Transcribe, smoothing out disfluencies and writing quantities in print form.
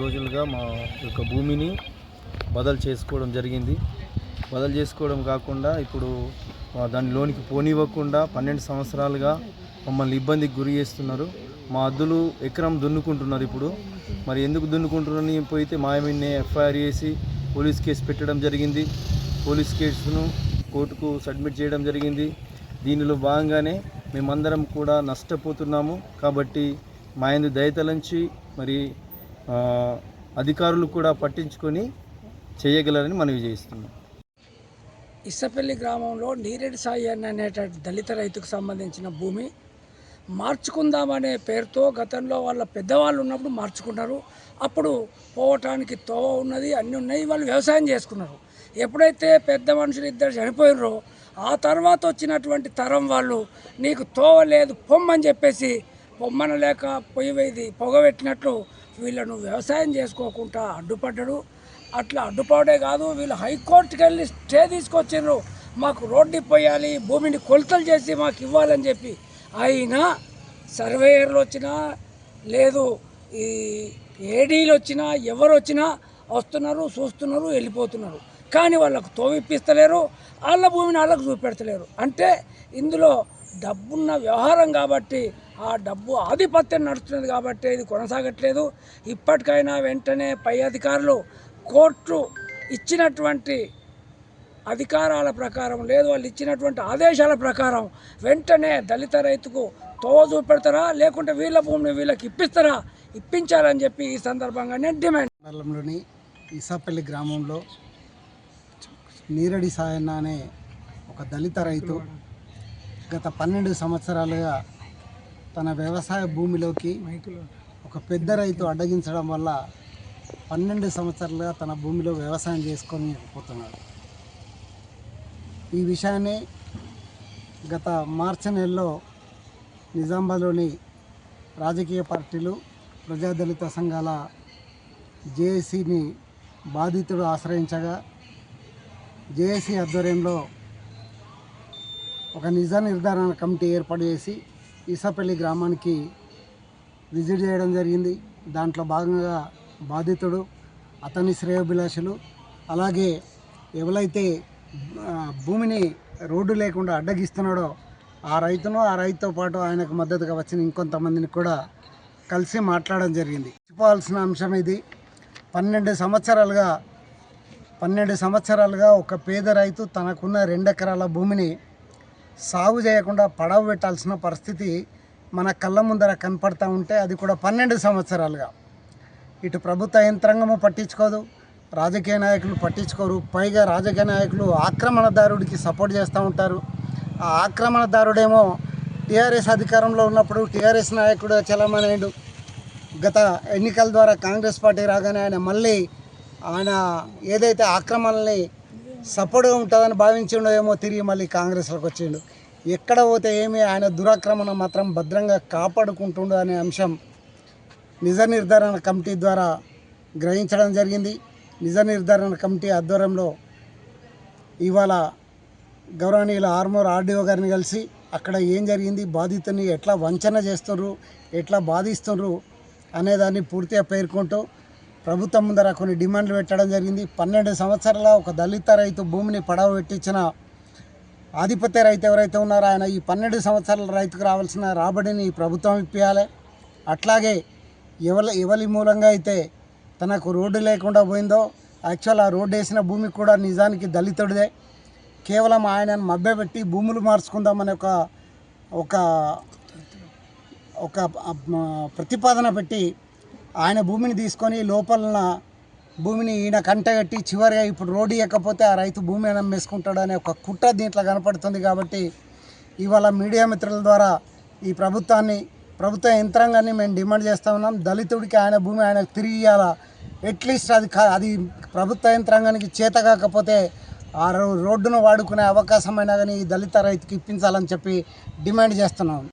రోజులుగా మా యొక్క భూమిని బదలు చేసుకోవడం జరిగింది. బదలు చేసుకోవడం కాకుండా ఇప్పుడు దాని లోనికి పోనివ్వకుండా 12 సంవత్సరాలుగా మమ్మల్ని ఇబ్బందికి గురి చేస్తున్నారు. మా అద్దులు ఎకరం దున్నుకుంటున్నారు. ఇప్పుడు మరి ఎందుకు దున్నుకుంటున్నారని పోయితే మాయమిన్నే ఎఫ్ఐఆర్ చేసి పోలీస్ కేసు పెట్టడం జరిగింది. పోలీస్ కేసును కోర్టుకు సబ్మిట్ చేయడం జరిగింది. దీనిలో భాగంగానే మేమందరం కూడా నష్టపోతున్నాము. కాబట్టి మా యందు దయతలంచి మరి అధికారులు కూడా పట్టించుకొని చేయగలరని మనవి చేస్తున్నాం. ఇసపల్లి గ్రామంలో నీరెడ్డి సాయి అనేటువంటి దళిత రైతుకు సంబంధించిన భూమి మార్చుకుందామనే పేరుతో గతంలో వాళ్ళ పెద్దవాళ్ళు ఉన్నప్పుడు మార్చుకున్నారు. అప్పుడు పోవటానికి తోవ ఉన్నది, అన్నీ ఉన్నాయి, వాళ్ళు వ్యవసాయం చేసుకున్నారు. ఎప్పుడైతే పెద్ద మనుషులు ఇద్దరు చనిపోయినరో ఆ తర్వాత వచ్చినటువంటి తరం వాళ్ళు నీకు తోవ లేదు పొమ్మని చెప్పేసి పొమ్మనలేక పొగబెట్టినట్లు వీళ్ళను వ్యవసాయం చేసుకోకుండా అడ్డుపడ్డాడు. అట్లా అడ్డుపడే కాదు, వీళ్ళు హైకోర్టుకి వెళ్ళి స్టే తీసుకొచ్చారు. మాకు రోడ్డు పోయాలి, భూమిని కొలతలు చేసి మాకు ఇవ్వాలని చెప్పి. అయినా సర్వేయర్లు వచ్చినా లేదు, ఈ ఏడీలు వచ్చినా ఎవరు వచ్చినా వస్తున్నారు, చూస్తున్నారు, వెళ్ళిపోతున్నారు. కానీ వాళ్ళకు తోవిప్పిస్తలేరు, వాళ్ళ భూమిని వాళ్ళకు చూపెడతలేరు. అంటే ఇందులో డబ్బున్న వ్యవహారం కాబట్టి ఆ డబ్బు ఆధిపత్యం నడుస్తున్నది కాబట్టి ఇది కొనసాగట్లేదు. ఇప్పటికైనా వెంటనే పై అధికారులు కోర్టు ఇచ్చినటువంటి అధికారాల ప్రకారం లేదు, వాళ్ళు ఇచ్చినటువంటి ఆదేశాల ప్రకారం వెంటనే దళిత రైతుకు తోవ చూపెడతారా, లేకుంటే వీళ్ళ భూమిని వీళ్ళకి ఇప్పిస్తారా, ఇప్పించాలని చెప్పి ఈ సందర్భంగా నేను డిమాండ్. మండలంలోని ఇసాపల్లి గ్రామంలో నీరెడ్డి సాయన్న అనే ఒక దళిత రైతు గత 12 సంవత్సరాలుగా తన వ్యవసాయ భూమిలోకి ఒక పెద్ద రైతు అడ్డగించడం వల్ల 12 సంవత్సరాలుగా తన భూమిలో వ్యవసాయం చేసుకోలేకపోతున్నాడు. ఈ విషయాన్ని గత మార్చి నెలలో నిజామాబాద్లోని రాజకీయ పార్టీలు, ప్రజాదళిత సంఘాల జేఏసీని బాధితుడు ఆశ్రయించగా జేఏసీ ఆధ్వర్యంలో ఒక నిజ నిర్ధారణ కమిటీ ఏర్పాటు చేసి ఇసాపల్లి గ్రామానికి విజిట్ చేయడం జరిగింది. దాంట్లో భాగంగా బాధితుడు, అతని శ్రేయోభిలాషులు, అలాగే ఎవరైతే భూమిని రోడ్డు లేకుండా అడ్డగిస్తున్నాడో ఆ రైతును, ఆ రైతుతో పాటు ఆయనకు మద్దతుగా వచ్చిన ఇంకొంతమందిని కూడా కలిసి మాట్లాడడం జరిగింది. చెప్పవలసిన అంశం ఇది. 12 సంవత్సరాలుగా ఒక పేద రైతు తనకున్న 2 ఎకరాల భూమిని సాగు చేయకుండా పడవ పెట్టాల్సిన పరిస్థితి మన కళ్ళ ముందర కనపడతా ఉంటే, అది కూడా 12 సంవత్సరాలుగా ఇటు ప్రభుత్వ యంత్రాంగము పట్టించుకోదు, రాజకీయ నాయకులు పట్టించుకోరు. పైగా రాజకీయ నాయకులు ఆక్రమణదారుడికి సపోర్ట్ చేస్తూ ఉంటారు. ఆ ఆక్రమణదారుడేమో టీఆర్ఎస్ అధికారంలో ఉన్నప్పుడు టీఆర్ఎస్ నాయకుడు చలమనేడు. గత ఎన్నికల ద్వారా కాంగ్రెస్ పార్టీ రాగానే ఆయన ఏదైతే ఆక్రమణల్ని సపోర్ట్గా ఉంటుందని భావించిండో ఏమో తిరిగి మళ్ళీ కాంగ్రెస్లోకి వచ్చిండు. ఎక్కడ పోతే ఏమి, ఆయన దురాక్రమణ మాత్రం భద్రంగా కాపాడుకుంటుండు అనే అంశం నిజ నిర్ధారణ కమిటీ ద్వారా గ్రహించడం జరిగింది. నిజ నిర్ధారణ కమిటీ ఆధ్వర్యంలో ఇవాళ గౌరవనీయుల ఆర్మూర్ ఆర్డీఓ గారిని కలిసి అక్కడ ఏం జరిగింది, బాధితుని ఎట్లా వంచన చేస్తున్నారు, ఎట్లా బాధిస్తున్నారు అనేదాన్ని పూర్తిగా పేర్కొంటూ ప్రభుత్వం ముందర కొన్ని డిమాండ్లు పెట్టడం జరిగింది. 12 సంవత్సరాల ఒక దళిత రైతు భూమిని పడవ పెట్టించిన ఆధిపత్య రైతు ఎవరైతే ఉన్నారో ఆయన ఈ 12 సంవత్సరాల రైతుకు రావాల్సిన రాబడిని ప్రభుత్వం ఇప్పించాలి. అట్లాగే ఎవరి మూలంగా అయితే తనకు రోడ్డు లేకుండా పోయిందో, యాక్చువల్ ఆ రోడ్డు వేసిన భూమి కూడా నిజానికి దళితుడిదే. కేవలం ఆయనను మభ్యపెట్టి భూములు మార్చుకుందామని ఒక ప్రతిపాదన పెట్టి ఆయన భూమిని తీసుకొని లోపల భూమిని ఈయన కంటగట్టి చివరిగా ఇప్పుడు రోడ్డు ఇవ్వకపోతే ఆ రైతు భూమి అమ్మేసుకుంటాడు అనే ఒక కుట్ర దీంట్లో కనపడుతుంది. కాబట్టి ఇవాళ మీడియా మిత్రుల ద్వారా ఈ ప్రభుత్వ యంత్రాంగాన్ని మేము డిమాండ్ చేస్తూ ఉన్నాం. దళితుడికి ఆయన భూమి ఆయనకు తిరిగి ఇవ్వాలా. అట్లీస్ట్ అది ప్రభుత్వ యంత్రాంగానికి చేత కాకపోతే ఆ రోడ్డును వాడుకునే అవకాశమైనా కానీ ఈ దళిత రైతుకి ఇప్పించాలని చెప్పి డిమాండ్ చేస్తున్నాం.